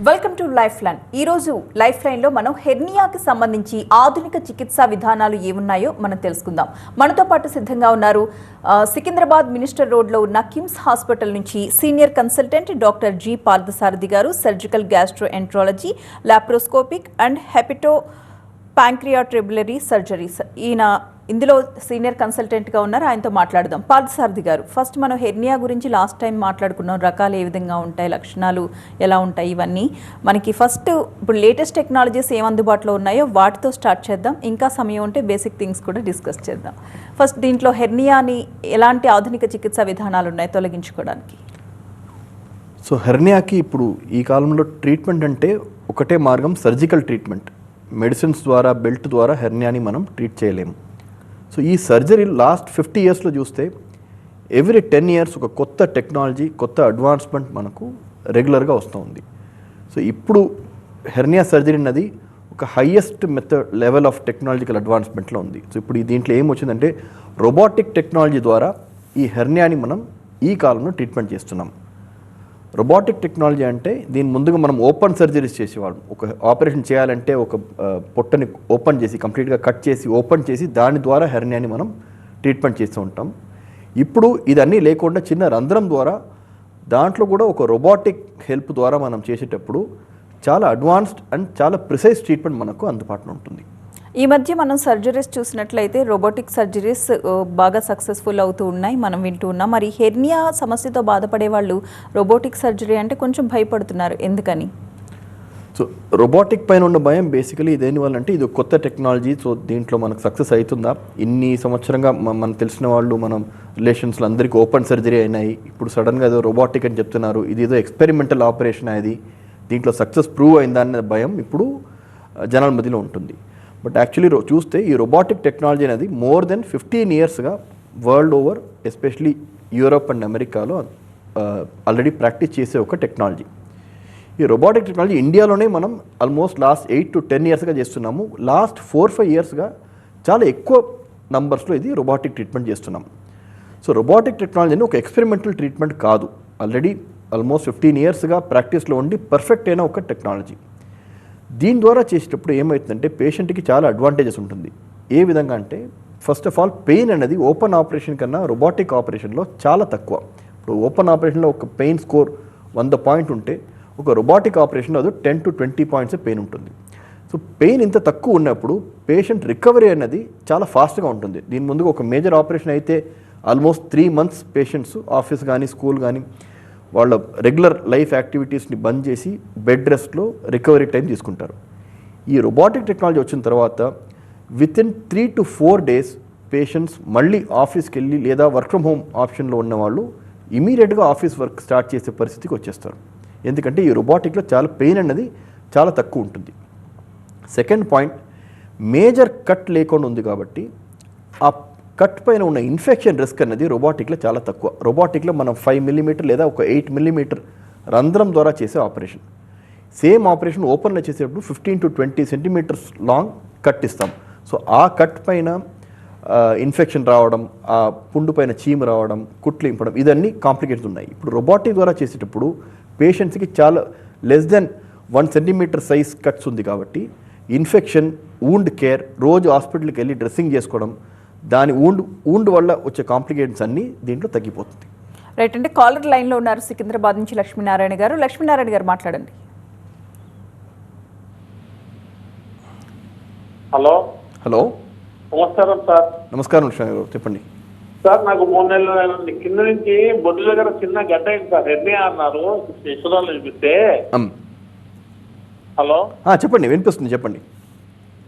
Welcome to life line. ఈరోజు life లైన్లో మనం హెర్నియాకి సంబంధించి ఆధునిక చికిత్సా విధానాలు ఏమున్నాయో మనం తెలుసుకుందాం. మనతో పాటు సిద్ధంగా ఉన్నారు సికింద్రాబాద్ మినిస్టర్ రోడ్లో ఉన్న కిమ్స్ హాస్పిటల్ నుంచి senior consultant doctor G Parthasarathy garu, surgical gastroenterology, laparoscopic and hepato pancreatobiliary surgeries. ఈయన ఇందులో సీనియర్ కన్సల్టెంట్గా ఉన్నారు. ఆయనతో మాట్లాడదాం. పార్థసారథి గారు, ఫస్ట్ మనం హెర్నియా గురించి లాస్ట్ టైం మాట్లాడుకున్నాం. రకాలు ఏ విధంగా ఉంటాయి, లక్షణాలు ఎలా ఉంటాయి, ఇవన్నీ మనకి ఫస్ట్ ఇప్పుడు లేటెస్ట్ టెక్నాలజీస్ ఏం అందుబాటులో ఉన్నాయో వాటితో స్టార్ట్ చేద్దాం. ఇంకా సమయం ఉంటే బేసిక్ థింగ్స్ కూడా డిస్కస్ చేద్దాం. ఫస్ట్ దీంట్లో హెర్నియాని ఎలాంటి ఆధునిక చికిత్సా విధానాలు ఉన్నాయి తొలగించుకోవడానికి? సో హెర్నియాకి ఇప్పుడు ఈ కాలంలో ట్రీట్మెంట్ అంటే ఒకటే మార్గం, సర్జికల్ ట్రీట్మెంట్. మెడిసిన్స్ ద్వారా, బెల్ట్ ద్వారా హెర్నియాని మనం ట్రీట్ చేయలేము. సో ఈ సర్జరీ లాస్ట్ 50 ఇయర్స్లో చూస్తే ఎవ్రీ 10 ఇయర్స్ ఒక కొత్త టెక్నాలజీ, కొత్త అడ్వాన్స్మెంట్ మనకు రెగ్యులర్గా వస్తూ ఉంది. సో ఇప్పుడు హెర్నియా సర్జరీ అన్నది ఒక highest method level of technological అడ్వాన్స్మెంట్లో ఉంది. సో ఇప్పుడు దీంట్లో ఏం వచ్చిందంటే రోబోటిక్ టెక్నాలజీ ద్వారా ఈ హెర్నియాని మనం ఈ కాలంలో ట్రీట్మెంట్ చేస్తున్నాం. రోబోటిక్ టెక్నాలజీ అంటే దీని ముందుగా మనం ఓపెన్ సర్జరీస్ చేసేవాళ్ళం. ఒక ఆపరేషన్ చేయాలంటే ఒక పొట్టని ఓపెన్ చేసి, కంప్లీట్గా కట్ చేసి, ఓపెన్ చేసి దాని ద్వారా హెర్నియాని మనం ట్రీట్మెంట్ చేస్తూ ఉంటాం. ఇప్పుడు ఇదన్నీ లేకుండా చిన్న రంధ్రం ద్వారా, దాంట్లో కూడా ఒక రోబోటిక్ హెల్ప్ ద్వారా మనం చేసేటప్పుడు చాలా అడ్వాన్స్డ్ అండ్ చాలా ప్రిసైజ్ ట్రీట్మెంట్ మనకు అందుబాటులో ఉంటుంది. ఈ మధ్య మనం సర్జరీస్ చూసినట్లయితే రోబోటిక్ సర్జరీస్ బాగా సక్సెస్ఫుల్ అవుతూ ఉన్నాయి, మనం వింటూ ఉన్నాం. మరి హెర్నియా సమస్యతో బాధపడే వాళ్ళు రోబోటిక్ సర్జరీ అంటే కొంచెం భయపడుతున్నారు, ఎందుకని? సో రోబోటిక్ పైన ఉన్న భయం బేసికలీ దేనివల్ల అంటే ఇది కొత్త టెక్నాలజీ. సో దీంట్లో మనకు సక్సెస్ అవుతుందా? ఇన్ని సంవత్సరంగా మనకు తెలిసిన వాళ్ళు, మనం రిలేషన్స్లో అందరికీ ఓపెన్ సర్జరీ అయినాయి. ఇప్పుడు సడన్గా ఏదో రోబోటిక్ అని చెప్తున్నారు. ఇది ఏదో ఎక్స్పెరిమెంటల్ ఆపరేషన్ అది, దీంట్లో సక్సెస్ ప్రూవ్ అయిందా అనే భయం ఇప్పుడు జనాల మధ్యలో ఉంటుంది. బట్ యాక్చువల్లీ చూస్తే ఈ రోబోటిక్ టెక్నాలజీ అనేది మోర్ దెన్ 15 ఇయర్స్గా world over, especially Europe and అమెరికాలో ఆల్రెడీ ప్రాక్టీస్ చేసే ఒక టెక్నాలజీ. ఈ రోబోటిక్ టెక్నాలజీ ఇండియాలోనే మనం ఆల్మోస్ట్ లాస్ట్ 8 to 10 ఇయర్స్గా చేస్తున్నాము. లాస్ట్ 4-5 ఇయర్స్గా చాలా ఎక్కువ నంబర్స్లో ఇది రోబోటిక్ ట్రీట్మెంట్ చేస్తున్నాం. సో రోబోటిక్ టెక్నాలజీని ఒక ఎక్స్పెరిమెంటల్ ట్రీట్మెంట్ కాదు, ఆల్రెడీ ఆల్మోస్ట్ 15 ఇయర్స్గా ప్రాక్టీస్లో ఉండి పర్ఫెక్ట్ అయిన ఒక టెక్నాలజీ. దీని ద్వారా చేసేటప్పుడు ఏమవుతుందంటే పేషెంట్కి చాలా అడ్వాంటేజెస్ ఉంటుంది. ఏ విధంగా అంటే ఫస్ట్ ఆఫ్ ఆల్ పెయిన్ అనేది ఓపెన్ ఆపరేషన్ కన్నా రోబోటిక్ ఆపరేషన్లో చాలా తక్కువ. ఇప్పుడు ఓపెన్ ఆపరేషన్లో ఒక పెయిన్ స్కోర్ 100 పాయింట్ ఉంటే ఒక రోబోటిక్ ఆపరేషన్లో అది 10 to 20 పాయింట్స్ పెయిన్ ఉంటుంది. సో పెయిన్ ఇంత తక్కువ ఉన్నప్పుడు పేషెంట్ రికవరీ అనేది చాలా ఫాస్ట్గా ఉంటుంది. దీని ముందుగా ఒక మేజర్ ఆపరేషన్ అయితే ఆల్మోస్ట్ 3 months పేషెంట్స్ ఆఫీస్ కానీ, స్కూల్ కానీ వాళ్ళ రెగ్యులర్ లైఫ్ యాక్టివిటీస్ని బంద్ చేసి బెడ్ రెస్ట్లో రికవరీ టైం తీసుకుంటారు. ఈ రోబోటిక్ టెక్నాలజీ వచ్చిన తర్వాత వితిన్ 3 to 4 days పేషెంట్స్ మళ్ళీ ఆఫీస్కి వెళ్ళి లేదా వర్క్ ఫ్రమ్ హోమ్ ఆప్షన్లో ఉన్న వాళ్ళు ఇమీడియట్గా ఆఫీస్ వర్క్ స్టార్ట్ చేసే పరిస్థితికి వచ్చేస్తారు. ఎందుకంటే ఈ రోబోటిక్లో చాలా పెయిన్ అనేది చాలా తక్కువ ఉంటుంది. సెకండ్ పాయింట్, మేజర్ కట్ లేకుండా ఉంది కాబట్టి ఆ కట్ పైన ఉన్న ఇన్ఫెక్షన్ రిస్క్ అనేది రోబోటిక్లో చాలా తక్కువ. రోబోటిక్లో మనం 5 mm లేదా ఒక 8 mm రంధ్రం ద్వారా చేసే ఆపరేషన్. సేమ్ ఆపరేషన్ ఓపెన్లో చేసేటప్పుడు 15 to 20 centimeters లాంగ్ కట్ ఇస్తాం. సో ఆ కట్ పైన ఇన్ఫెక్షన్ రావడం, ఆ పుండు పైన చీమ రావడం, కుట్లు ఇంపడం, ఇదన్నీ కాంప్లికేట్స్ ఉన్నాయి. ఇప్పుడు రోబోటిక్ ద్వారా చేసేటప్పుడు పేషెంట్స్కి చాలా less than 1 centimeter size cuts ఉంది కాబట్టి ఇన్ఫెక్షన్, వూండ్ కేర్, రోజు హాస్పిటల్కి వెళ్ళి డ్రెస్సింగ్ చేసుకోవడం, దాని ఊండ్ వల్ల వచ్చే కాంప్లికేషన్స్ అన్నీ దీంట్లో తగ్గిపోతుంది. రైట్. అంటే కాలర్ లైన్లో ఉన్నారు సికింద్రాబాద్ నుంచి లక్ష్మీనారాయణ గారు. లక్ష్మీనారాయణ గారు మాట్లాడండి. హలో. నమస్కారం సార్. నమస్కారం లక్ష్మీనారాయణ గారు, చెప్పండి సార్. నాకు 3 నెలల కింద నుంచి బొడ్డు దగ్గర చిన్న గడ్డ అయింది సార్. హెర్నియా అన్నారు, యశోదాలు చూపిస్తే. హలో, చెప్పండి, వినిపిస్తుంది, చెప్పండి.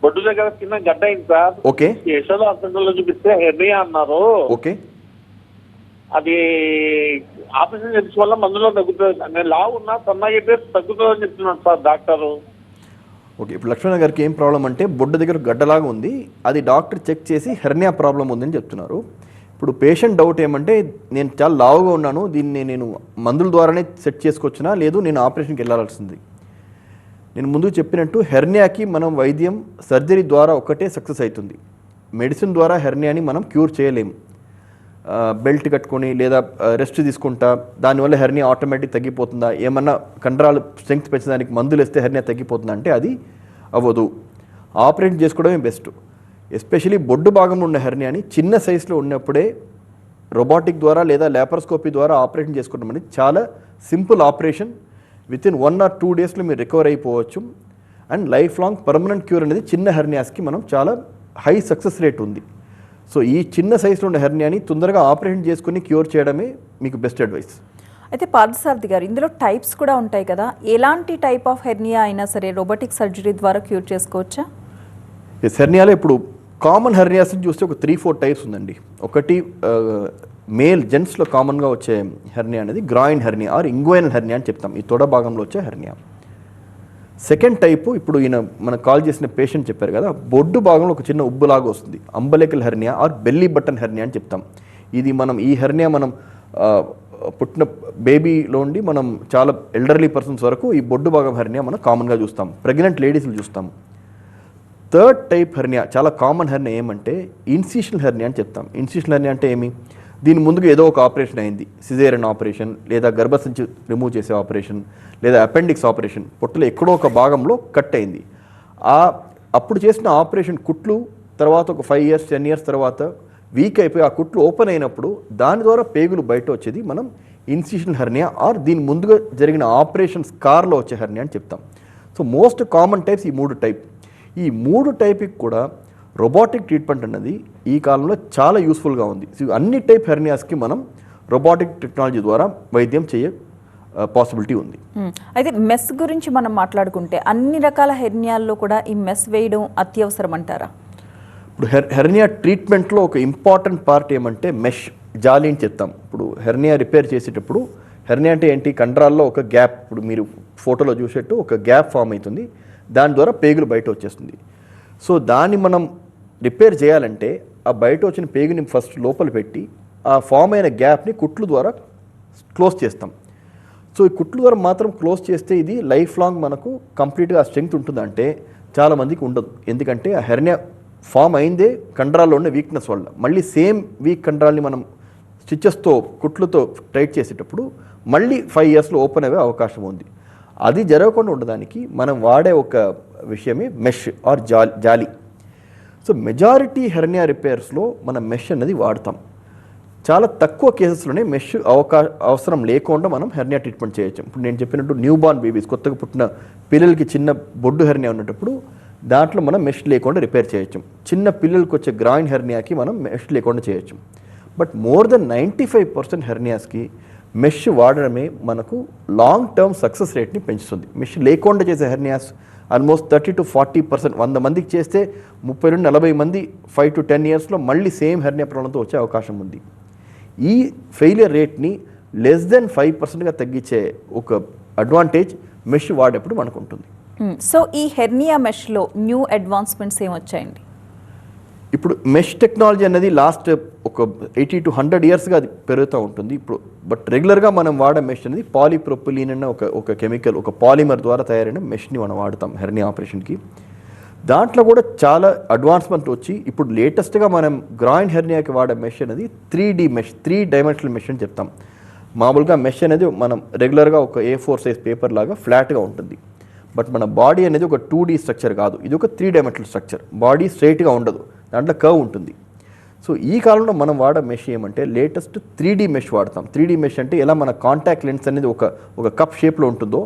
బొడ్డు దగ్గర చిన్న గడ్డ అయింది సార్. ఓకే. యశోద హాస్పిటల్లో చూపిస్తే హెర్నియా అన్నారు. ఓకే. అది ఆపరేషన్ చేయించడం వల్ల మందులో తగ్గుతుంది. నేను లావు ఉన్నా సన్నగైతే తగ్గుతుందని చెప్తున్నాను సార్ డాక్టరు. ఓకే. ఇప్పుడు లక్ష్మణ గారికి ఏం ప్రాబ్లం అంటే బొడ్డు దగ్గర గడ్డలాగా ఉంది, అది డాక్టర్ చెక్ చేసి హెర్నియా ప్రాబ్లం ఉందని చెప్తున్నారు. ఇప్పుడు పేషెంట్ డౌట్ ఏమంటే నేను చాలా లావుగా ఉన్నాను, దీన్ని నేను మందుల ద్వారానే సెట్ చేసుకోవచ్చునా, లేదు నేను ఆపరేషన్కి వెళ్ళాల్సింది. నేను ముందు చెప్పినట్టు హెర్నియాకి మనం వైద్యం సర్జరీ ద్వారా ఒకటే సక్సెస్ అవుతుంది. మెడిసిన్ ద్వారా హెర్నియాని మనం క్యూర్ చేయలేము. బెల్ట్ కట్టుకొని లేదా రెస్ట్ తీసుకుంటా దానివల్ల హెర్నియా ఆటోమేటిక్ తగ్గిపోతుందా, ఏమన్నా కండరాలు స్ట్రెంగ్త్ పెంచడానికి మందులు వేస్తే హెర్నియా తగ్గిపోతుందా అంటే అది అవ్వదు. ఆపరేషన్ చేసుకోవడమే బెస్ట్. ఎస్పెషలీ బొడ్డు భాగంలో ఉన్న హెర్నియాని చిన్న సైజులో ఉన్నప్పుడే రోబోటిక్ ద్వారా లేదా లాప్రోస్కోపీ ద్వారా ఆపరేషన్ చేసుకోవడం అనేది చాలా సింపుల్ ఆపరేషన్. వితిన్ 1 or 2 డేస్లో మీరు రికవర్ అయిపోవచ్చు. And life long permanent cure అనేది చిన్న హెర్నియాస్కి మనం చాలా హై సక్సెస్ రేట్ ఉంది. సో ఈ చిన్న సైజులో ఉన్న హెర్నియాని తొందరగా ఆపరేషన్ చేసుకుని క్యూర్ చేయడమే మీకు బెస్ట్ అడ్వైస్. అయితే పార్థసారథి గారు, ఇందులో టైప్స్ కూడా ఉంటాయి కదా, ఎలాంటి టైప్ ఆఫ్ హెర్నియా అయినా సరే రోబోటిక్ సర్జరీ ద్వారా క్యూర్ చేసుకోవచ్చా? హెర్నియాలో ఇప్పుడు కామన్ హెర్నియాస్ చూస్తే ఒక 3-4 టైప్స్ ఉందండి. ఒకటి మేల్ జెంట్స్లో కామన్గా వచ్చే హెర్నియా అనేది groin hernia or inguinal hernia అని చెప్తాం, ఈ తొడ భాగంలో వచ్చే హెర్నియా. సెకండ్ టైపు ఇప్పుడు ఈయన మనకు కాల్ చేసిన పేషెంట్ చెప్పారు కదా, బొడ్డు భాగంలో ఒక చిన్న ఉబ్బులాగా వస్తుంది, umbilical hernia or belly button hernia అని చెప్తాం. ఇది ఈ హెర్నియా మనం పుట్టిన బేబీలో ఉండి మనం చాలా ఎల్డర్లీ పర్సన్స్ వరకు ఈ బొడ్డు భాగం హెర్నియా మనం కామన్గా చూస్తాం, ప్రెగ్నెంట్ లేడీస్లు చూస్తాం. థర్డ్ టైప్ హెర్నియా చాలా కామన్ హెర్నియా ఏమంటే ఇన్సిషనల్ హెర్నియా అని చెప్తాం. ఇన్సిషనల్ హెర్నియా అంటే ఏమి, దీని ముందుగా ఏదో ఒక ఆపరేషన్ అయింది, సిజేరియన్ ఆపరేషన్ లేదా గర్భసంచి రిమూవ్ చేసే ఆపరేషన్ లేదా అపెండిక్స్ ఆపరేషన్, పొట్టులో ఎక్కడో ఒక భాగంలో కట్ అయింది. అప్పుడు చేసిన ఆపరేషన్ కుట్లు తర్వాత ఒక 5 years 10 years తర్వాత వీక్ అయిపోయి ఆ కుట్లు ఓపెన్ అయినప్పుడు దాని ద్వారా పేగులు బయట వచ్చేది మనం ఇన్సిషనల్ హెర్నియా ఆర్ దీని ముందుగా జరిగిన ఆపరేషన్ స్కార్లో వచ్చే హెర్నియా అని చెప్తాం. సో మోస్ట్ కామన్ టైప్స్ ఈ 3 టైప్. ఈ 3 టైప్కి కూడా రోబోటిక్ ట్రీట్మెంట్ అన్నది ఈ కాలంలో చాలా యూస్ఫుల్గా ఉంది. సో అన్ని టైప్ హెర్నియాస్కి మనం రోబోటిక్ టెక్నాలజీ ద్వారా వైద్యం చేయ పాసిబిలిటీ ఉంది. అయితే మెస్ గురించి మనం మాట్లాడుకుంటే అన్ని రకాల హెర్నియాల్లో కూడా ఈ మెస్ వేయడం అత్యవసరం అంటారా? ఇప్పుడు హెర్నియా ట్రీట్మెంట్లో ఒక ఇంపార్టెంట్ పార్ట్ ఏమంటే మెష్, జాలి అని చెప్తాం. ఇప్పుడు హెర్నియా రిపేర్ చేసేటప్పుడు హెర్నియా అంటే ఏంటి, కండరాల్లో ఒక గ్యాప్, ఇప్పుడు మీరు ఫోటోలో చూసేట్టు ఒక గ్యాప్ ఫామ్ అవుతుంది, దాని ద్వారా పేగులు బయట వచ్చేస్తుంది. సో దాన్ని మనం రిపేర్ చేయాలంటే ఆ బయట వచ్చిన పేగుని ఫస్ట్ లోపల పెట్టి ఆ ఫామ్ అయిన గ్యాప్ని కుట్లు ద్వారా క్లోజ్ చేస్తాం. సో ఈ కుట్లు ద్వారా మాత్రం క్లోజ్ చేస్తే ఇది లైఫ్ లాంగ్ మనకు కంప్లీట్గా స్ట్రెంగ్త్ ఉంటుందంటే చాలామందికి ఉండదు. ఎందుకంటే ఆ హెర్నియా ఫామ్ అయిందే కండరాల్లో ఉన్న వీక్నెస్ వల్ల. మళ్ళీ సేమ్ వీక్ కండరాల్ని మనం స్టిచెస్తో కుట్లతో టైట్ చేసేటప్పుడు మళ్ళీ 5 yearsలో ఓపెన్ అయ్యే అవకాశం ఉంది. అది జరగకుండా ఉండడానికి మనం వాడే ఒక విషయమే మెష్ ఆర్ జాలి. సో మెజారిటీ హెర్నియా రిపేర్స్లో మనం మెష్ అనేది వాడతాం. చాలా తక్కువ కేసెస్లోనే మెష్ అవసరం లేకుండా మనం హెర్నియా ట్రీట్మెంట్ చేయొచ్చు. ఇప్పుడు నేను చెప్పినట్టు న్యూ బార్న్ బేబీస్, కొత్తగా పుట్టిన పిల్లలకి చిన్న బొడ్డు హెర్నియా ఉన్నప్పుడు దాంట్లో మనం మెష్ లేకుండా రిపేర్ చేయొచ్చు. చిన్న పిల్లలకి వచ్చే గ్రాయిన్ హెర్నియాకి మనం మెష్ లేకుండా చేయొచ్చు. బట్ మోర్ దెన్ 95% హెర్నియాస్కి మెష్ వాడడమే మనకు లాంగ్ టర్మ్ సక్సెస్ రేట్ని పెంచుతుంది. మెష్ లేకుండా చేసే హెర్నియాస్ ఆల్మోస్ట్ 30 to 40%, 100 మందికి చేస్తే 30 నుండి 40 మంది 5 to 10 yearsలో మళ్ళీ సేమ్ హెర్నియా ప్రాబ్లంతో వచ్చే అవకాశం ఉంది. ఈ ఫెయిలియర్ రేట్ని లెస్ దెన్ 5%గా తగ్గించే ఒక అడ్వాంటేజ్ మెష్ వాడేప్పుడు మనకు ఉంటుంది. సో ఈ హెర్నియా మెష్లో న్యూ అడ్వాన్స్మెంట్స్ ఏమొచ్చాయండి? ఇప్పుడు మెష్ టెక్నాలజీ అనేది లాస్ట్ ఒక 80 to 100 yearsగా అది పెరుగుతూ ఉంటుంది. ఇప్పుడు బట్ రెగ్యులర్గా మనం వాడే మెష్ అనేది పాలీప్రొపిలీన్ అన్న ఒక కెమికల్, ఒక పాలిమర్ ద్వారా తయారైన మెష్ని మనం వాడతాం హెర్నియా ఆపరేషన్కి. దాంట్లో కూడా చాలా అడ్వాన్స్మెంట్ వచ్చి ఇప్పుడు లేటెస్ట్గా మనం గ్రాయిన్ హెర్నియాకి వాడే మెష్ అనేది 3D మెష్, 3 dimensional మెష్ అని చెప్తాం. మామూలుగా మెష్ అనేది మనం రెగ్యులర్గా ఒక A4 size పేపర్ లాగా ఫ్లాట్గా ఉంటుంది. బట్ మన బాడీ అనేది ఒక 2D స్ట్రక్చర్ కాదు, ఇది ఒక 3 dimensional స్ట్రక్చర్. బాడీ స్ట్రైట్గా ఉండదు, దాంట్లో కర్వ్ ఉంటుంది. సో ఈ కాలంలో మనం వాడే మెష్ ఏమంటే లేటెస్ట్ 3D మెష్ వాడతాం. 3D మెష్ అంటే ఎలా మన కాంటాక్ట్ లెన్స్ అనేది ఒక కప్ షేప్లో ఉంటుందో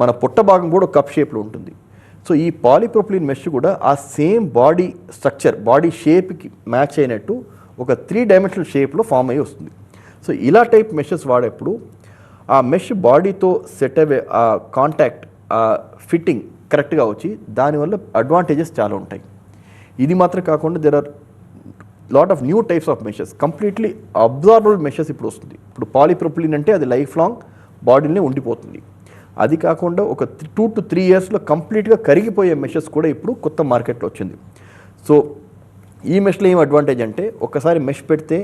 మన పొట్ట భాగం కూడా కప్ షేప్లో ఉంటుంది. సో ఈ పాలీప్రొపిలీన్ మెష్ కూడా ఆ సేమ్ బాడీ స్ట్రక్చర్, బాడీ షేప్కి మ్యాచ్ అయినట్టు ఒక 3 dimensional షేప్లో ఫామ్ అయ్యి వస్తుంది. సో ఇలా టైప్ మెషెస్ వాడేప్పుడు ఆ మెష్ బాడీతో సెట్ అయ్యే ఆ కాంటాక్ట్, ఆ ఫిట్టింగ్ కరెక్ట్గా వచ్చి దానివల్ల అడ్వాంటేజెస్ చాలా ఉంటాయి. ఇది మాత్రం కాకుండా there are lot of new types of meshes, completely absorbable meshes ఇప్పుడు వస్తుంది. ఇప్పుడు పాలీప్రొపిలీన్ అంటే అది లైఫ్ లాంగ్ బాడీలోనే ఉండిపోతుంది. అది కాకుండా ఒక 2 to 3 yearsలో కంప్లీట్గా కరిగిపోయే మెషెస్ కూడా ఇప్పుడు కొత్త మార్కెట్లో వచ్చింది. సో ఈ మెష్లో ఏం అడ్వాంటేజ్ అంటే ఒక్కసారి మెష్ పెడితే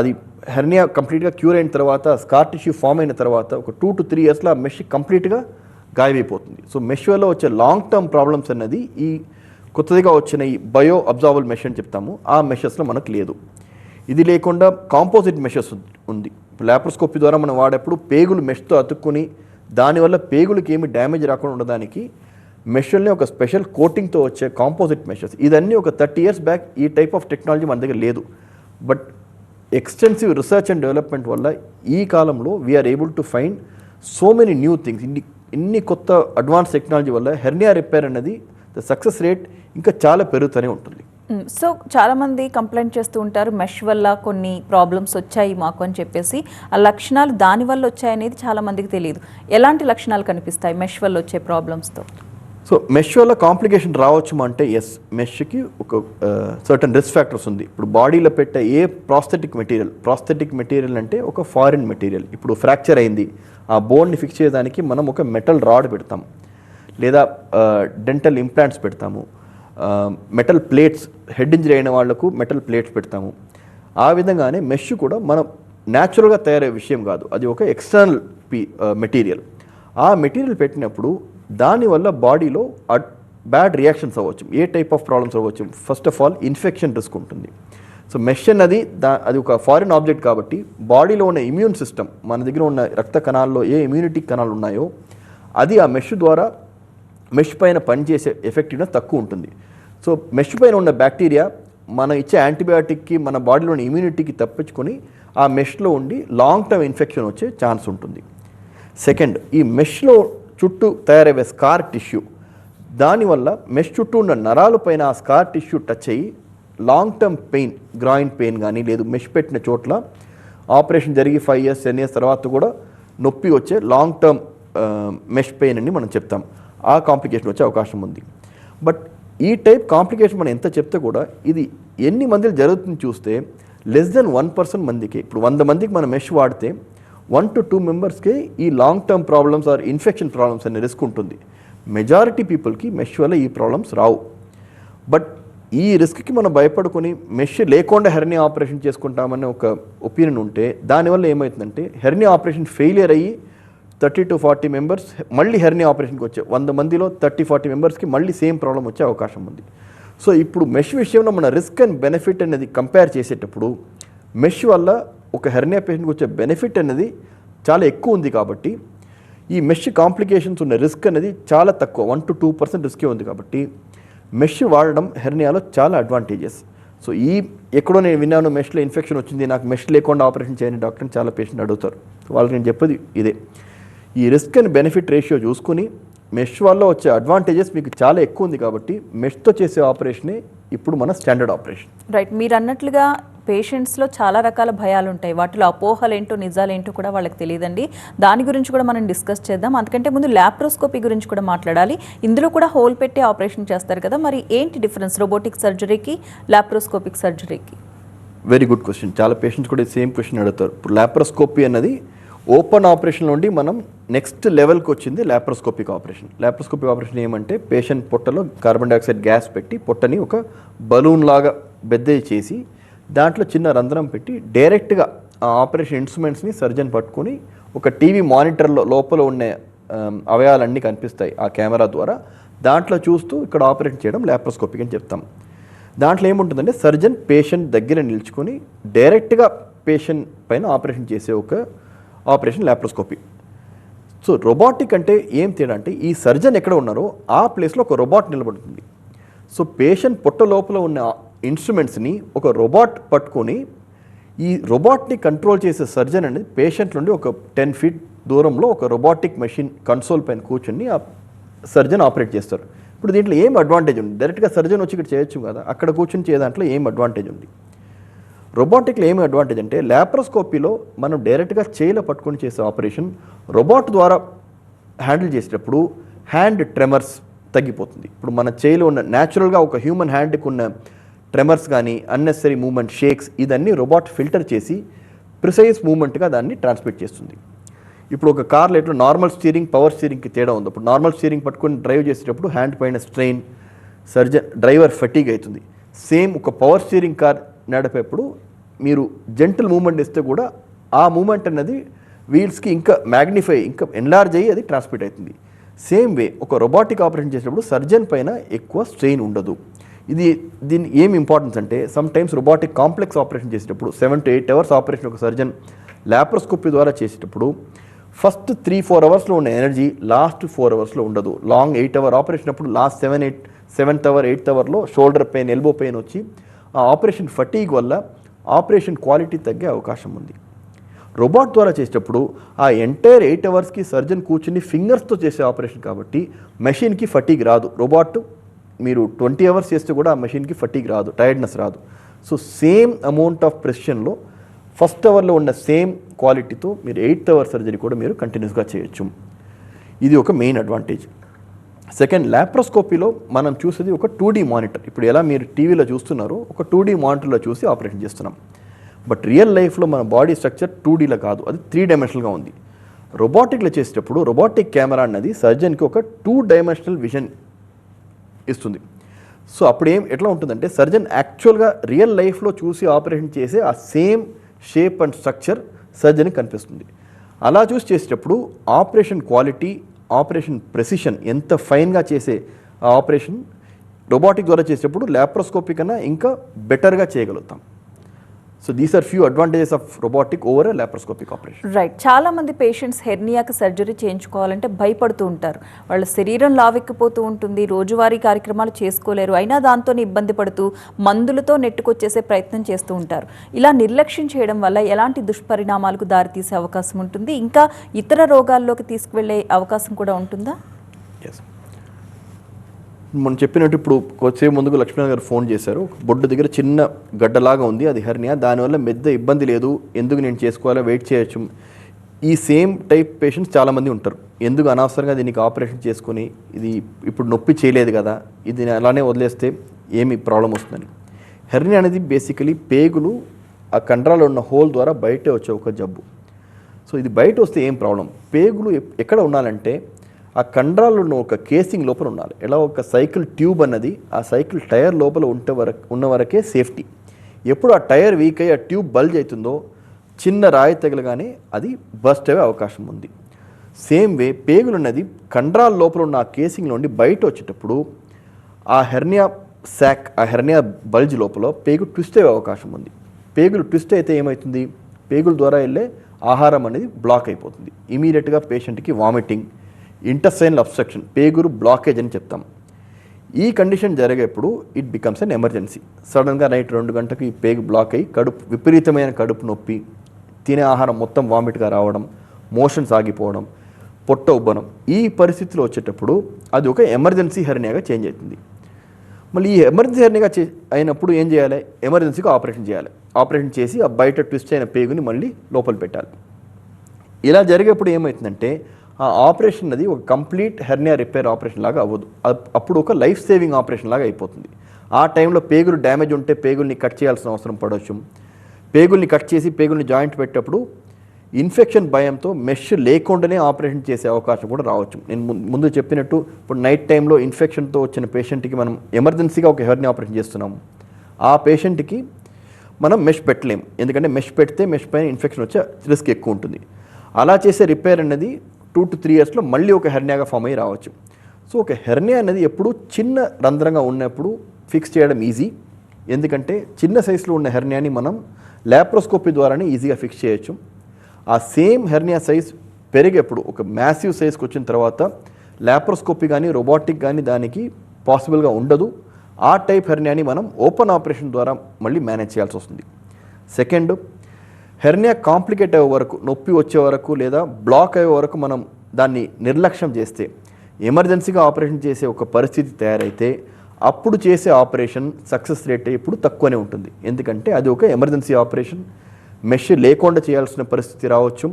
అది హెర్నియా కంప్లీట్గా క్యూర్ అయిన తర్వాత, స్కార్ టిష్యూ ఫామ్ అయిన తర్వాత ఒక 2 to 3 yearsలో ఆ మెష్ కంప్లీట్గా గాయమైపోతుంది. సో మెష్ వల్ల వచ్చే లాంగ్ టర్మ్ ప్రాబ్లమ్స్ అన్నది ఈ కొత్తదిగా వచ్చిన ఈ బయో అబ్జార్బుల్ మెష్ అని చెప్తాము, ఆ మెషెస్లో మనకు లేదు. ఇది లేకుండా కాంపోజిట్ మెషెస్ ఉంది. లాప్రోస్కోపీ ద్వారా మనం వాడేప్పుడు పేగులు మెష్తో అతుక్కుని దానివల్ల పేగులకి ఏమి డ్యామేజ్ రాకుండా ఉండడానికి మెషల్ని ఒక స్పెషల్ కోటింగ్తో వచ్చే కాంపోజిట్ మెషెస్. ఇదన్నీ ఒక 30 years బ్యాక్ ఈ టైప్ ఆఫ్ టెక్నాలజీ మన దగ్గర లేదు. But extensive research and development వల్ల ఈ కాలంలో we are able to find so many new things. ఇన్ని కొత్త అడ్వాన్స్ టెక్నాలజీ వల్ల హెర్నియా రిపేర్ అనేది ద సక్సెస్ రేట్ ఇంకా చాలా పెరుగుతూనే ఉంటుంది. సో చాలామంది కంప్లైంట్ చేస్తూ ఉంటారు, మెష్ వల్ల కొన్ని ప్రాబ్లమ్స్ వచ్చాయి మాకు అని చెప్పేసి. ఆ లక్షణాలు దానివల్ల వచ్చాయనేది చాలామందికి తెలియదు. ఎలాంటి లక్షణాలు కనిపిస్తాయి మెష్ వల్ల వచ్చే ప్రాబ్లమ్స్తో? సో మెష్ వల్ల కాంప్లికేషన్ రావచ్చు అంటే ఎస్, మెష్కి ఒక సర్టన్ రిస్క్ ఫ్యాక్టర్స్ ఉంది. ఇప్పుడు బాడీలో పెట్టే ఏ ప్రాస్థెటిక్ మెటీరియల్ అంటే ఒక ఫారిన్ మెటీరియల్. ఇప్పుడు ఫ్రాక్చర్ అయింది, ఆ బోన్ని ఫిక్స్ చేయడానికి మనం ఒక మెటల్ రాడ్ పెడతాం, లేదా డెంటల్ ఇంప్లాంట్స్ పెడతాము, మెటల్ ప్లేట్స్, హెడ్ ఇంజరీ అయిన వాళ్లకు మెటల్ ప్లేట్స్ పెడతాము. ఆ విధంగానే మెష్ కూడా మనం న్యాచురల్గా తయారయ్యే విషయం కాదు, అది ఒక ఎక్స్టర్నల్ మెటీరియల్. ఆ మెటీరియల్ పెట్టినప్పుడు దానివల్ల బాడీలో బ్యాడ్ రియాక్షన్స్ అవ్వచ్చు, ఏ టైప్ ఆఫ్ ప్రాబ్లమ్స్ అవ్వచ్చు. First of all infection risk ఉంటుంది. సో మెష్ అన్నది అది ఒక ఫారిన్ ఆబ్జెక్ట్ కాబట్టి బాడీలో ఉన్న ఇమ్యూన్ సిస్టమ్, మన దగ్గర ఉన్న రక్త కణాల్లో ఏ ఇమ్యూనిటీ కణాలు ఉన్నాయో అది ఆ మెష్ ద్వారా మెష్ పైన పనిచేసే ఎఫెక్టివ్నెస్ తక్కువ ఉంటుంది. సో మెష్ పైన ఉన్న బ్యాక్టీరియా మనం ఇచ్చే యాంటీబయాటిక్కి మన బాడీలోని ఇమ్యూనిటీకి తప్పించుకొని ఆ మెష్లో ఉండి లాంగ్ టర్మ్ ఇన్ఫెక్షన్ వచ్చే ఛాన్స్ ఉంటుంది. సెకండ్, ఈ మెష్లో చుట్టూ తయారయ్యే స్కార్ టిష్యూ, దానివల్ల మెష్ చుట్టూ ఉన్న నరాల పైన ఆ స్కార్ టిష్యూ టచ్ అయ్యి long term pain, groin pain కానీ లేదు మెష్ పెట్టిన చోట్ల ఆపరేషన్ జరిగి 5 years 10 years తర్వాత కూడా నొప్పి వచ్చే లాంగ్ టర్మ్ మెష్ పెయిన్ అని మనం చెప్తాం. ఆ కాంప్లికేషన్ వచ్చే అవకాశం ఉంది. బట్ ఈ టైప్ కాంప్లికేషన్ మనం ఎంత చెప్తే కూడా ఇది ఎన్ని మందిలో జరుగుతుంది చూస్తే లెస్ దెన్ 1% మందికి. ఇప్పుడు 100 మందికి మనం మెష్ వాడితే 1 to 2 మెంబర్స్కి ఈ long term problems or infection problems అనే రిస్క్ ఉంటుంది. మెజారిటీ పీపుల్కి మెష్ వల్ల ఈ ప్రాబ్లమ్స్ రావు. బట్ ఈ రిస్క్కి మనం భయపడుకొని మెష్ లేకుండా హెర్నియా ఆపరేషన్ చేసుకుంటామనే ఒక ఒపీనియన్ ఉంటే దానివల్ల ఏమవుతుందంటే హెర్నియా ఆపరేషన్ ఫెయిలియర్ అయ్యి 30 to 40 మెంబర్స్ మళ్ళీ హెర్నియా ఆపరేషన్కి వచ్చే 100 మందిలో 30-40 మెంబర్స్కి మళ్ళీ సేమ్ ప్రాబ్లం వచ్చే అవకాశం ఉంది. సో ఇప్పుడు మెష్ విషయంలో మన రిస్క్ అండ్ బెనిఫిట్ అనేది కంపేర్ చేసేటప్పుడు మెష్ వల్ల ఒక హెర్నియా పేషెంట్కి వచ్చే బెనిఫిట్ అనేది చాలా ఎక్కువ ఉంది కాబట్టి ఈ మెష్ కాంప్లికేషన్స్ ఉన్న రిస్క్ అనేది చాలా తక్కువ, 1 to 2% రిస్కే ఉంది కాబట్టి మెష్ వాడడం హెర్నియాలో చాలా అడ్వాంటేజెస్. సో ఎక్కడో నేను విన్నాను మెష్లో ఇన్ఫెక్షన్ వచ్చింది, నాకు మెష్ లేకుండా ఆపరేషన్ చేయని డాక్టర్ని చాలా పేషెంట్ అడుగుతారు. వాళ్ళకి నేను చెప్పేది ఇదే, ఈ రిస్క్ అండ్ బెనిఫిట్ రేషియో చూసుకుని మెష్ వల్ల వచ్చే అడ్వాంటేజెస్ మీకు చాలా ఎక్కువ ఉంది కాబట్టి మెష్తో చేసే ఆపరేషనే ఇప్పుడు మన స్టాండర్డ్ ఆపరేషన్. రైట్, మీరు అన్నట్లుగా పేషెంట్స్లో చాలా రకాల భయాలు ఉంటాయి, వాటిలో అపోహలు ఏంటో నిజాలేంటో కూడా వాళ్ళకి తెలియదండి. దాని గురించి కూడా మనం డిస్కస్ చేద్దాం. అందుకంటే ముందు లాప్రోస్కోపీ గురించి కూడా మాట్లాడాలి. ఇందులో కూడా హోల్ పెట్టి ఆపరేషన్ చేస్తారు కదా, మరి ఏంటి డిఫరెన్స్ రోబోటిక్ సర్జరీకి లాప్రోస్కోపిక్ సర్జరీకి? Very good question. చాలా పేషెంట్స్ కూడా సేమ్ క్వశ్చన్ అడుగుతారు. ఇప్పుడు లాప్రోస్కోపీ అన్నది ఓపెన్ ఆపరేషన్ నుండి మనం నెక్స్ట్ లెవెల్కి వచ్చింది లాప్రోస్కోపిక్ ఆపరేషన్. లాప్రోస్కోపిక్ ఆపరేషన్ ఏమంటే పేషెంట్ పొట్టలో కార్బన్ డైఆక్సైడ్ గ్యాస్ పెట్టి పొట్టని ఒక బలూన్ లాగా బెద్ద చేసి దాంట్లో చిన్న రంధ్రం పెట్టి డైరెక్ట్గా ఆ ఆపరేషన్ ఇన్స్ట్రుమెంట్స్ని సర్జన్ పట్టుకొని ఒక టీవీ మానిటర్లో లోపల ఉన్న అవయవాలన్నీ కనిపిస్తాయి ఆ కెమెరా ద్వారా, దాంట్లో చూస్తూ ఇక్కడ ఆపరేషన్ చేయడం లాప్రోస్కోపిక్ అని చెప్తాం. దాంట్లో ఏముంటుందంటే సర్జన్ పేషెంట్ దగ్గర నిల్చుకొని డైరెక్ట్గా పేషెంట్ పైన ఆపరేషన్ చేసే ఒక ఆపరేషన్ లాప్రోస్కోపీ. సో రోబోటిక్ అంటే ఏం తేడా అంటే ఈ సర్జన్ ఎక్కడ ఉన్నారో ఆ ప్లేస్లో ఒక రోబోట్ నిలబడుతుంది. సో పేషెంట్ పొట్ట లోపల ఉన్న ఇన్స్ట్రుమెంట్స్ని ఒక రోబోట్ పట్టుకొని ఈ రోబోట్ని కంట్రోల్ చేసే సర్జన్ అనేది పేషెంట్ నుండి ఒక 10 feet దూరంలో ఒక రోబోటిక్ మెషిన్ కన్సోల్ పైన కూర్చొని ఆ సర్జన్ ఆపరేట్ చేస్తారు. ఇప్పుడు దీంట్లో ఏం అడ్వాంటేజ్ ఉంది? డైరెక్ట్గా సర్జన్ వచ్చి ఇక్కడ చేయొచ్చు కదా, అక్కడ కూర్చొని చేయ దాంట్లో ఏం అడ్వాంటేజ్ ఉంది? రోబోటిక్లో ఏమి అడ్వాంటేజ్ అంటే లాప్రోస్కోపీలో మనం డైరెక్ట్గా చేయిలో పట్టుకొని చేసే ఆపరేషన్ రోబోట్ ద్వారా హ్యాండిల్ చేసేటప్పుడు హ్యాండ్ ట్రెమర్స్ తగ్గిపోతుంది. ఇప్పుడు మన చేయిలో ఉన్న న్యాచురల్గా ఒక హ్యూమన్ హ్యాండ్కి ఉన్న ట్రెమర్స్ కానీ అన్నెసరీ మూమెంట్, షేక్స్, ఇదన్నీ రోబోట్ ఫిల్టర్ చేసి ప్రిసైజ్ మూమెంట్గా దాన్ని ట్రాన్స్మిట్ చేస్తుంది. ఇప్పుడు ఒక కార్లో ఎట్లా నార్మల్ స్టీరింగ్ పవర్ స్టీరింగ్కి తేడా ఉంది. ఇప్పుడు నార్మల్ స్టీరింగ్ పట్టుకొని డ్రైవ్ చేసేటప్పుడు హ్యాండ్ పైన స్ట్రెయిన్, డ్రైవర్ ఫెటీగ్ అవుతుంది. సేమ్ ఒక పవర్ స్టీరింగ్ కార్ నడిపేప్పుడు మీరు జెంటల్ మూమెంట్ ఇస్తే కూడా ఆ మూమెంట్ అన్నది వీల్స్కి ఇంకా మ్యాగ్నిఫై, ఇంకా ఎన్లార్జ్ అయ్యి అది ట్రాన్స్మిట్ అవుతుంది. సేమ్ వే ఒక రోబోటిక్ ఆపరేషన్ చేసినప్పుడు సర్జన్ పైన ఎక్కువ స్ట్రెయిన్ ఉండదు. దీని ఏం ఇంపార్టెన్స్ అంటే some times robotic complex operation చేసేటప్పుడు 7 to 8 hours ఆపరేషన్ ఒక సర్జన్ ల్యాప్రోస్కోపీ ద్వారా చేసేటప్పుడు ఫస్ట్ 3-4 అవర్స్లో ఉన్న ఎనర్జీ లాస్ట్ 4 అవర్స్లో ఉండదు. లాంగ్ 8 hour ఆపరేషన్ అప్పుడు లాస్ట్ 7th hour 8th hourలో షోల్డర్ పెయిన్, ఎల్బో పెయిన్ వచ్చి ఆ ఆపరేషన్ ఫటీగ్ వల్ల ఆపరేషన్ క్వాలిటీ తగ్గే అవకాశం ఉంది. రోబోట్ ద్వారా చేసేటప్పుడు ఆ ఎంటైర్ 8 hours సర్జన్ కూర్చుని ఫింగర్స్తో చేసే ఆపరేషన్ కాబట్టి మెషిన్కి ఫటీగ్ రాదు. రోబోట్ మీరు 20 hours చేస్తే కూడా ఆ మెషిన్కి ఫటీగ్ రాదు, టైర్డ్నెస్ రాదు. సో సేమ్ అమౌంట్ ఆఫ్ ప్రెసిషన్లో ఫస్ట్ అవర్లో ఉన్న సేమ్ క్వాలిటీతో మీరు 8th hour సర్జరీ కూడా మీరు కంటిన్యూస్గా చేయొచ్చు. ఇది ఒక మెయిన్ అడ్వాంటేజ్. సెకండ్, ల్యాప్రోస్కోపీలో మనం చూసేది ఒక 2D మానిటర్. ఇప్పుడు ఎలా మీరు టీవీలో చూస్తున్నారో ఒక 2D మానిటర్లో చూసి ఆపరేషన్ చేస్తున్నాం. బట్ రియల్ లైఫ్లో మన బాడీ స్ట్రక్చర్ 2Dలో కాదు, అది 3 dimensionalగా ఉంది. రోబోటిక్లో చేసేటప్పుడు రోబోటిక్ కెమెరా అన్నది సర్జన్కి ఒక 2 dimensional విజన్ ఇస్తుంది. సో అప్పుడు ఎట్లా ఉంటుందంటే సర్జన్ యాక్చువల్గా రియల్ లైఫ్లో చూసి ఆపరేషన్ చేసే ఆ సేమ్ షేప్ అండ్ స్ట్రక్చర్ సర్జన్కి కనిపిస్తుంది. అలా చూసి చేసేటప్పుడు ఆపరేషన్ క్వాలిటీ, ఆపరేషన్ ప్రెసిషన్, ఎంత ఫైన్గా చేసే ఆ ఆపరేషన్ రోబోటిక్ ద్వారా చేసేటప్పుడు ల్యాప్రోస్కోపీ కన్నా ఇంకా బెటర్గా చేయగలుగుతాం. So these are few advantages of robotic over laparoscopic operation. Right. చాలా మంది పేషెంట్స్ హెర్నియాకి సర్జరీ చేయించుకోవాలంటే భయపడుతూ ఉంటారు. వాళ్ళ శరీరం లావెక్కిపోతూ ఉంటుంది, రోజువారీ కార్యక్రమాలు చేసుకోలేరు, అయినా దాంతో ఇబ్బంది పడుతూ మందులతో నెట్టుకొచ్చేసే ప్రయత్నం చేస్తూ ఉంటారు. ఇలా నిర్లక్ష్యం చేయడం వల్ల ఎలాంటి దుష్పరిణామాలకు దారితీసే అవకాశం ఉంటుంది? ఇంకా ఇతర రోగాల్లోకి తీసుకువెళ్ళే అవకాశం కూడా ఉంటుందా? ఎస్, మనం చెప్పినట్టు ఇప్పుడు కొద్దిసేపు ముందుకు లక్ష్మణ్ గారు ఫోన్ చేశారు. బొడ్డు దగ్గర చిన్న గడ్డలాగా ఉంది, అది హెర్నియా, దానివల్ల పెద్ద ఇబ్బంది లేదు, ఎందుకు నేను చేసుకోవాలా, వెయిట్ చేయొచ్చు. ఈ సేమ్ టైప్ పేషెంట్స్ చాలామంది ఉంటారు. ఎందుకు అనవసరంగా దీనికి ఆపరేషన్ చేసుకొని ఇది ఇప్పుడు నొప్పి చేయలేదు కదా, ఇది అలానే వదిలేస్తే ఏమి ప్రాబ్లం వస్తుందని. హెర్నియా అనేది బేసికలీ పేగులు ఆ కండరాలో ఉన్న హోల్ ద్వారా బయటే వచ్చే ఒక జబ్బు. సో ఇది బయట వస్తే ఏం ప్రాబ్లం, పేగులు ఎక్కడ ఉండాలంటే ఆ కండరాల్లో ఉన్న ఒక కేసింగ్ లోపల ఉండాలి. ఎలా ఒక సైకిల్ ట్యూబ్ అన్నది ఆ సైకిల్ టైర్ లోపల ఉన్న వరకే సేఫ్టీ. ఎప్పుడు ఆ టైర్ వీక్ అయ్యి ఆ ట్యూబ్ బల్జ్ అవుతుందో చిన్న రాయి తగలగానే అది బస్ట్ అయ్యే అవకాశం ఉంది. సేమ్ వే పేగులు అన్నది కండరాల లోపల ఉన్న ఆ కేసింగ్ నుండి బయట వచ్చేటప్పుడు ఆ హెర్నియా శాక్, ఆ హెర్నియా బల్జ్ లోపల పేగు ట్విస్ట్ అయ్యే అవకాశం ఉంది. పేగులు ట్విస్ట్ అయితే ఏమవుతుంది, పేగుల ద్వారా వెళ్ళే ఆహారం అనేది బ్లాక్ అయిపోతుంది. ఇమీడియట్గా పేషెంట్కి వామిటింగ్, ఇంటెస్టైనల్ అబ్స్ట్రక్షన్, పేగురు బ్లాకేజ్ అని చెప్తాం. ఈ కండిషన్ జరిగేప్పుడు ఇట్ బికమ్స్ అన్ ఎమర్జెన్సీ. సడన్గా నైట్ 2 గంటలకు ఈ పేగు బ్లాక్ అయ్యి విపరీతమైన కడుపు నొప్పి, తినే ఆహారం మొత్తం వామిట్గా రావడం, మోషన్స్ ఆగిపోవడం, పొట్ట ఉబ్బనం, ఈ పరిస్థితిలో వచ్చేటప్పుడు అది ఒక ఎమర్జెన్సీ హెర్నియాగా చేంజ్ అవుతుంది. మళ్ళీ ఈ ఎమర్జెన్సీ హెర్నియాగా అయినప్పుడు ఏం చేయాలి, ఎమర్జెన్సీగా ఆపరేషన్ చేయాలి. ఆపరేషన్ చేసి ఆ బయట ట్విస్ట్ అయిన పేగుని మళ్ళీ లోపల పెట్టాలి. ఇలా జరిగేప్పుడు ఏమవుతుందంటే ఆ ఆపరేషన్ అది ఒక కంప్లీట్ హెర్నియా రిపేర్ ఆపరేషన్ లాగా అవ్వదు, అప్పుడు ఒక లైఫ్ సేవింగ్ ఆపరేషన్ లాగా అయిపోతుంది. ఆ టైంలో పేగులు డ్యామేజ్ ఉంటే పేగుల్ని కట్ చేయాల్సిన అవసరం పడవచ్చు. పేగుల్ని కట్ చేసి పేగుల్ని జాయింట్ పెట్టేటప్పుడు ఇన్ఫెక్షన్ భయంతో మెష్ లేకుండానే ఆపరేషన్ చేసే అవకాశం కూడా రావచ్చు. నేను ముందు చెప్పినట్టు ఇప్పుడు నైట్ టైంలో ఇన్ఫెక్షన్తో వచ్చిన పేషెంట్కి మనం ఎమర్జెన్సీగా ఒక హెర్నియా ఆపరేషన్ చేస్తున్నాము. ఆ పేషెంట్కి మనం మెష్ పెట్టలేము, ఎందుకంటే మెష్ పెడితే మెష్ పైన ఇన్ఫెక్షన్ వచ్చే రిస్క్ ఎక్కువ ఉంటుంది. అలా చేసే రిపేర్ అనేది 2 to 3 yearsలో మళ్ళీ ఒక హెర్నియాగా ఫామ్ అయ్యి రావచ్చు. సో ఒక హెర్నియా అనేది ఎప్పుడు చిన్న రంధ్రంగా ఉన్నప్పుడు ఫిక్స్ చేయడం ఈజీ, ఎందుకంటే చిన్న సైజులో ఉన్న హెర్నియాని మనం ల్యాప్రోస్కోపీ ద్వారానే ఈజీగా ఫిక్స్ చేయొచ్చు. ఆ సేమ్ హెర్నియా సైజ్ పెరిగేప్పుడు ఒక మ్యాసివ్ సైజ్కి వచ్చిన తర్వాత ల్యాప్రోస్కోపీ కానీ రోబోటిక్ కానీ దానికి పాసిబుల్గా ఉండదు. ఆ టైప్ హెర్నియాని మనం ఓపెన్ ఆపరేషన్ ద్వారా మళ్ళీ మేనేజ్ చేయాల్సి వస్తుంది. సెకండ్, హెర్నియా కాంప్లికేట్ అయ్యే వరకు, నొప్పి వచ్చే వరకు లేదా బ్లాక్ అయ్యే వరకు మనం దాన్ని నిర్లక్ష్యం చేస్తే ఎమర్జెన్సీగా ఆపరేషన్ చేసే ఒక పరిస్థితి తయారైతే అప్పుడు చేసే ఆపరేషన్ సక్సెస్ రేట్ ఇప్పుడు తక్కువనే ఉంటుంది, ఎందుకంటే అది ఒక ఎమర్జెన్సీ ఆపరేషన్. మెష్ లేకుండా చేయాల్సిన పరిస్థితి రావచ్చు,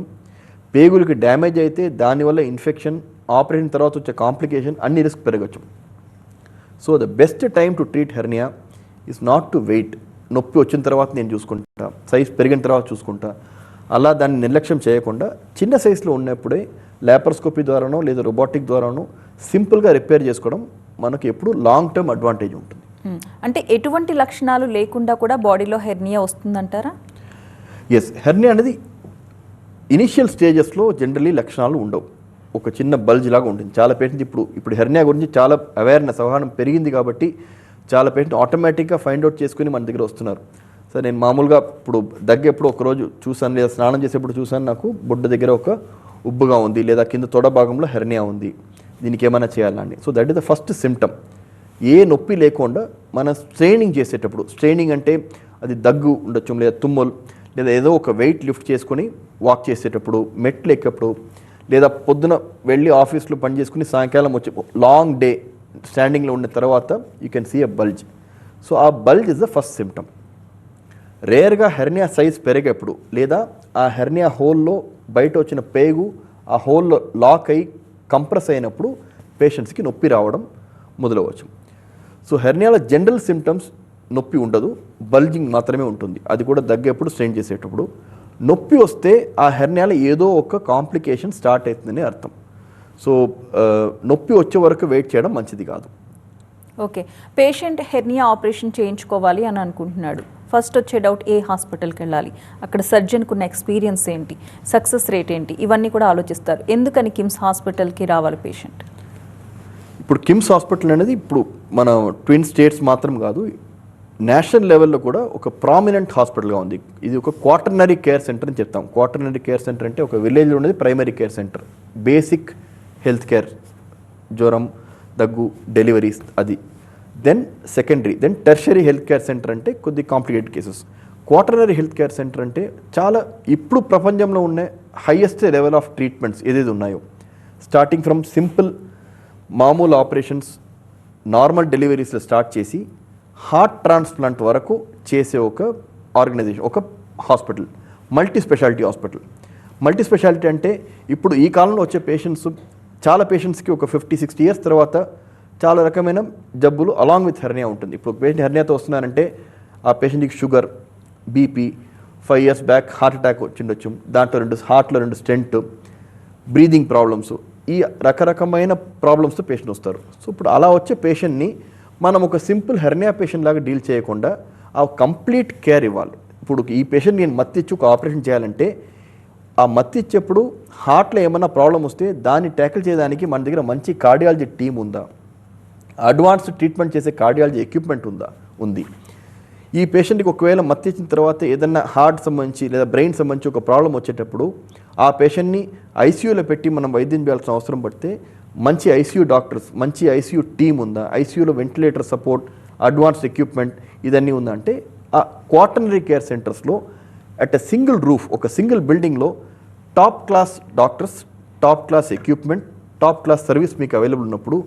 పేగులకి డ్యామేజ్ అయితే దానివల్ల ఇన్ఫెక్షన్, ఆపరేషన్ తర్వాత వచ్చే కాంప్లికేషన్, అన్ని రిస్క్ పెరగచ్చు. So the best time to treat hernia is not to wait. నొప్పి వచ్చిన తర్వాత నేను చూసుకుంటా, సైజ్ పెరిగిన తర్వాత చూసుకుంటా, అలా దాన్ని నిర్లక్ష్యం చేయకుండా చిన్న సైజులో ఉన్నప్పుడే ల్యాప్రోస్కోపీ ద్వారానో లేదా రోబోటిక్ ద్వారానో సింపుల్గా రిపేర్ చేసుకోవడం మనకు ఎప్పుడు లాంగ్ టర్మ్ అడ్వాంటేజ్ ఉంటుంది. అంటే ఎటువంటి లక్షణాలు లేకుండా కూడా బాడీలో హెర్నియా వస్తుందంటారా? ఎస్, హెర్నియా అనేది ఇనిషియల్ స్టేజెస్లో జనరలీ లక్షణాలు ఉండవు, ఒక చిన్న బల్జ్ లాగా ఉంటుంది. చాలా పేషెంట్స్ ఇప్పుడు హెర్నియా గురించి చాలా అవేర్నెస్, అవగాహన పెరిగింది కాబట్టి చాలా పేషెంట్ ఆటోమేటిక్గా ఫైండ్ అవుట్ చేసుకుని మన దగ్గర వస్తున్నారు. సార్ నేను మామూలుగా ఇప్పుడు ఎప్పుడు ఒకరోజు చూసాను, లేదా స్నానం చేసేప్పుడు చూసాను, నాకు బొడ్డు దగ్గర ఒక ఉబ్బుగా ఉంది, లేదా కింద తొడ భాగంలో హెర్నియా ఉంది, దీనికి ఏమైనా చేయాలండి. So that is the first symptom. ఏ నొప్పి లేకుండా మన స్ట్రైనింగ్ చేసేటప్పుడు, స్ట్రైనింగ్ అంటే అది దగ్గు ఉండొచ్చు, లేదా తుమ్మలు, లేదా ఏదో ఒక వెయిట్ లిఫ్ట్ చేసుకొని వాక్ చేసేటప్పుడు, మెట్లు ఎక్కేటప్పుడు, లేదా పొద్దున వెళ్ళి ఆఫీస్లో పని చేసుకుని సాయంకాలం వచ్చే లాంగ్ డే స్టాండింగ్లో ఉన్న తర్వాత you can see a bulge. So ఆ bulge is the first symptom. రేర్గా హెర్నియా సైజ్ పెరిగేప్పుడు, లేదా ఆ హెర్నియా హోల్లో బయట వచ్చిన పేగు ఆ హోల్లో లాక్ అయ్యి కంప్రెస్ అయినప్పుడు పేషెంట్స్కి నొప్పి రావడం మొదలవచ్చు. సో హెర్నియాల జనరల్ సిమ్టమ్స్ నొప్పి ఉండదు, బల్జింగ్ మాత్రమే ఉంటుంది. అది కూడా దగ్గేప్పుడు స్ట్రెయిన్ చేసేటప్పుడు. నొప్పి వస్తే ఆ హెర్నియాలో ఏదో ఒక కాంప్లికేషన్ స్టార్ట్ అవుతుందని అర్థం. సో నొప్పి వచ్చే వరకు వెయిట్ చేయడం మంచిది కాదు. ఓకే, పేషెంట్ హెర్నియా ఆపరేషన్ చేయించుకోవాలి అని అనుకుంటున్నాడు. ఫస్ట్ వచ్చే డౌట్, ఏ హాస్పిటల్కి వెళ్ళాలి, అక్కడ సర్జన్కు ఉన్న ఎక్స్పీరియన్స్ ఏంటి, సక్సెస్ రేట్ ఏంటి, ఇవన్నీ కూడా ఆలోచిస్తారు. ఎందుకని కిమ్స్ హాస్పిటల్కి రావాలి పేషెంట్? ఇప్పుడు కిమ్స్ హాస్పిటల్ అనేది ఇప్పుడు మన ట్విన్ స్టేట్స్ మాత్రం కాదు, నేషనల్ లెవెల్లో కూడా ఒక ప్రామినెంట్ హాస్పిటల్గా ఉంది. ఇది ఒక క్వాటర్నరీ కేర్ సెంటర్ అని చెప్తాం. క్వాటర్నరీ కేర్ సెంటర్ అంటే ఒక విలేజ్లో ఉండేది primary care centre. Basic health care, జ్వరం, దగ్గు, డెలివరీస్, అది. Then secondary, then tertiary health care centre అంటే కొద్ది complicated cases. Quaternary health care centre అంటే చాలా ఇప్పుడు ప్రపంచంలో ఉన్న హైయెస్ట్ లెవెల్ ఆఫ్ ట్రీట్మెంట్స్ ఏదైతే ఉన్నాయో, స్టార్టింగ్ ఫ్రమ్ సింపుల్ మామూలు ఆపరేషన్స్, నార్మల్ డెలివరీస్లో స్టార్ట్ చేసి హార్ట్ ట్రాన్స్ప్లాంట్ వరకు చేసే ఒక ఆర్గనైజేషన్, ఒక hospital, multi speciality hospital. Multi speciality అంటే ఇప్పుడు ఈ కాలంలో వచ్చే పేషెంట్స్, చాలా పేషెంట్స్కి ఒక 50-60 ఇయర్స్ తర్వాత చాలా రకమైన జబ్బులు అలాంగ్ విత్ హెర్నియా ఉంటుంది. ఇప్పుడు పేషెంట్ హెర్నియాతో వస్తున్నారంటే ఆ పేషెంట్కి sugar, BP, 5 years back heart attack వచ్చిండొచ్చు, దాంట్లో హార్ట్లో 2 స్టెంట్, బ్రీదింగ్ ప్రాబ్లమ్స్, ఈ రకరకమైన ప్రాబ్లమ్స్తో పేషెంట్ వస్తారు. సో ఇప్పుడు అలా వచ్చే పేషెంట్ని మనం ఒక సింపుల్ హెర్నియా పేషెంట్ లాగా డీల్ చేయకుండా ఆ కంప్లీట్ కేర్ ఇవ్వాలి. ఇప్పుడు ఈ పేషెంట్ నేను మత్తు ఇచ్చి ఒక ఆపరేషన్ చేయాలంటే ఆ మత్తు ఇచ్చేప్పుడు హార్ట్లో ఏమైనా ప్రాబ్లం వస్తే దాన్ని ట్యాకిల్ చేయడానికి మన దగ్గర మంచి కార్డియాలజీ టీమ్ ఉందా, అడ్వాన్స్డ్ ట్రీట్మెంట్ చేసే కార్డియాలజీ ఎక్విప్మెంట్ ఉంది. ఈ పేషెంట్కి ఒకవేళ మత్తు ఇచ్చిన తర్వాత ఏదైనా హార్ట్ సంబంధించి లేదా బ్రెయిన్ సంబంధించి ఒక ప్రాబ్లం వచ్చేటప్పుడు ఆ పేషెంట్ని ఐసీయూలో పెట్టి మనం వైద్యం చేయాల్సిన అవసరం పడితే మంచి ఐసీయూ డాక్టర్స్, మంచి ఐసీయూ టీమ్ ఉందా, ఐసీయూలో వెంటిలేటర్ సపోర్ట్, అడ్వాన్స్డ్ ఎక్విప్మెంట్ ఇదన్నీ ఉందా అంటే ఆ క్వాటర్నరీ కేర్ సెంటర్స్లో అట్ ఎ సింగిల్ రూఫ్, ఒక సింగిల్ బిల్డింగ్లో top class doctors, top class equipment, top class service మీకు అవైలబుల్ ఉన్నప్పుడు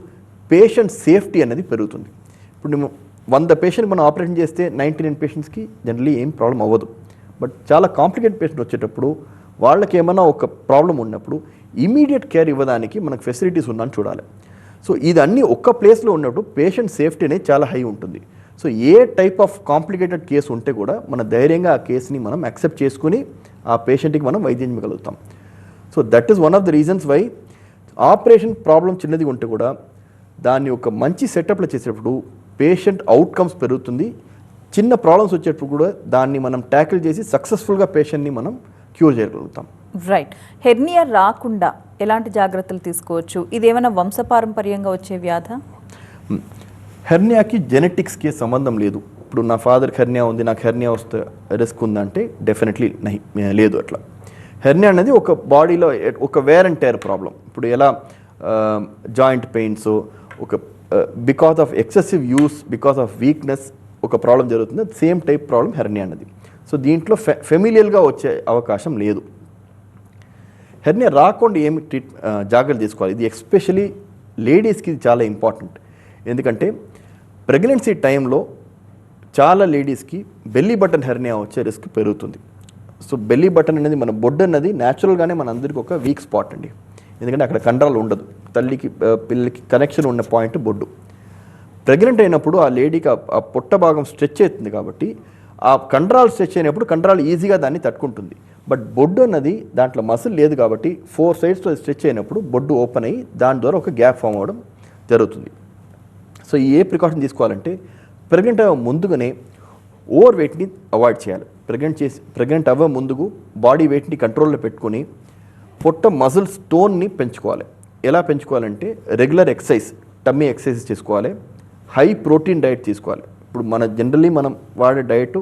పేషెంట్ సేఫ్టీ అనేది పెరుగుతుంది. ఇప్పుడు మేము 100 పేషెంట్ మనం ఆపరేషన్ చేస్తే 99 పేషెంట్స్కి జనరలీ ఏం ప్రాబ్లం అవ్వదు. బట్ చాలా కాంప్లికేటెడ్ పేషెంట్ వచ్చేటప్పుడు వాళ్ళకి ఏమైనా ఒక ప్రాబ్లం ఉన్నప్పుడు ఇమీడియట్ కేర్ ఇవ్వడానికి మనకు ఫెసిలిటీస్ ఉందని చూడాలి. సో ఇదన్నీ ఒక్క ప్లేస్లో ఉన్నప్పుడు పేషెంట్ సేఫ్టీ అనేది చాలా హై ఉంటుంది. So A type of complicated case ఉంటే కూడా మన ధైర్యంగా ఆ కేసుని మనం యాక్సెప్ట్ చేసుకుని ఆ పేషెంట్కి మనం వైద్యం ఇవ్వగలుగుతాం. So that is one of the reasons why operation problem చిన్నది ఉంటే కూడా దాన్ని ఒక మంచి సెటప్లో చేసేటప్పుడు పేషెంట్ అవుట్కమ్స్ పెరుగుతుంది. చిన్న ప్రాబ్లమ్స్ వచ్చేటప్పుడు కూడా దాన్ని మనం ట్యాకిల్ చేసి సక్సెస్ఫుల్గా పేషెంట్ని మనం క్యూర్ చేయగలుగుతాం. రైట్. హెర్నియా రాకుండా ఎలాంటి జాగ్రత్తలు తీసుకోవచ్చు? ఇదేమైనా వంశపారంపర్యంగా వచ్చే వ్యాధ? హెర్నియాకి జెనెటిక్స్కి సంబంధం లేదు. ఇప్పుడు నా ఫాదర్కి హెర్నియా ఉంది, నాకు హెర్నియా వస్తే రిస్క్ ఉందంటే డెఫినెట్లీ లేదు. అట్లా హెర్నియా అనేది ఒక బాడీలో ఒక వేర్ అండ్ టేర్ ప్రాబ్లం. ఇప్పుడు ఎలా జాయింట్ పెయిన్స్, ఒక because of excessive use, because of weakness ఒక ప్రాబ్లం జరుగుతుంది, సేమ్ టైప్ ప్రాబ్లం హెర్నియా అన్నది. సో దీంట్లో ఫెమిలియల్గా వచ్చే అవకాశం లేదు. హెర్నియా రాకుండా ఏమి జాగ్రత్తలు తీసుకోవాలి, ఇది ఎస్పెషలీ లేడీస్కి ఇది చాలా ఇంపార్టెంట్. ఎందుకంటే ప్రెగ్నెన్సీ టైంలో చాలా లేడీస్కి బెల్లీ బటన్ హెర్నియా వచ్చే రిస్క్ పెరుగుతుంది. సో బెల్లీ బటన్ అనేది మన బొడ్డు అన్నది న్యాచురల్గానే మన అందరికీ ఒక వీక్ స్పాట్ అండి. ఎందుకంటే అక్కడ కండరాలు ఉండదు, తల్లికి పిల్లలకి కనెక్షన్ ఉన్న పాయింట్ బొడ్డు. ప్రెగ్నెంట్ అయినప్పుడు ఆ లేడీకి ఆ పొట్ట భాగం స్ట్రెచ్ అవుతుంది కాబట్టి ఆ కండరాలు స్ట్రెచ్ అయినప్పుడు కండరాలు ఈజీగా దాన్ని తట్టుకుంటుంది. బట్ బొడ్డు అన్నది దాంట్లో మసిల్ లేదు కాబట్టి 4 సైడ్స్లో స్ట్రెచ్ అయినప్పుడు బొడ్డు ఓపెన్ అయ్యి దాని ద్వారా ఒక గ్యాప్ ఫామ్ అవ్వడం జరుగుతుంది. సో ఏ ప్రికాషన్ తీసుకోవాలంటే ప్రెగ్నెంట్ అవ్వ ముందుగానే ఓవర్ వెయిట్ని అవాయిడ్ చేయాలి. ప్రెగ్నెంట్ అవ్వ ముందుకు బాడీ వెయిట్ని కంట్రోల్లో పెట్టుకొని పొట్ట మజిల్ స్టోన్ని పెంచుకోవాలి. ఎలా పెంచుకోవాలంటే రెగ్యులర్ ఎక్సర్సైజ్, టమ్మీ ఎక్సర్సైజ్ చేసుకోవాలి, హై ప్రోటీన్ డైట్ తీసుకోవాలి. ఇప్పుడు జనరల్లీ మనం వాడే డైట్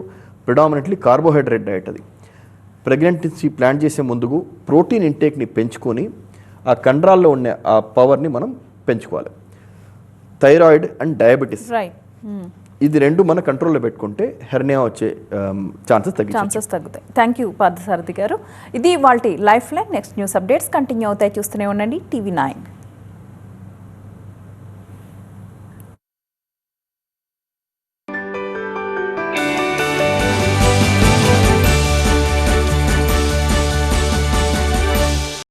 ప్రిడామినెంట్లీ కార్బోహైడ్రేట్ డైట్. అది ప్రెగ్నెన్సీ ప్లాన్ చేసే ముందుకు ప్రోటీన్ ఇంటేక్ని పెంచుకొని ఆ కండరాల్లో ఉన్న ఆ పవర్ని మనం పెంచుకోవాలి. థైరాయిడ్ అండ్ డయాబెటీస్ రైట్, ఇది రెండు మన కంట్రోల్లో పెట్టుకుంటే హెర్నియా వచ్చే ఛాన్సెస్ తగ్గుతాయి. థ్యాంక్ యూ పార్థసారథి గారు. ఇది వాళ్ళ life line. Next news updates continue అవుతాయి. చూస్తూనే ఉండండి TV9.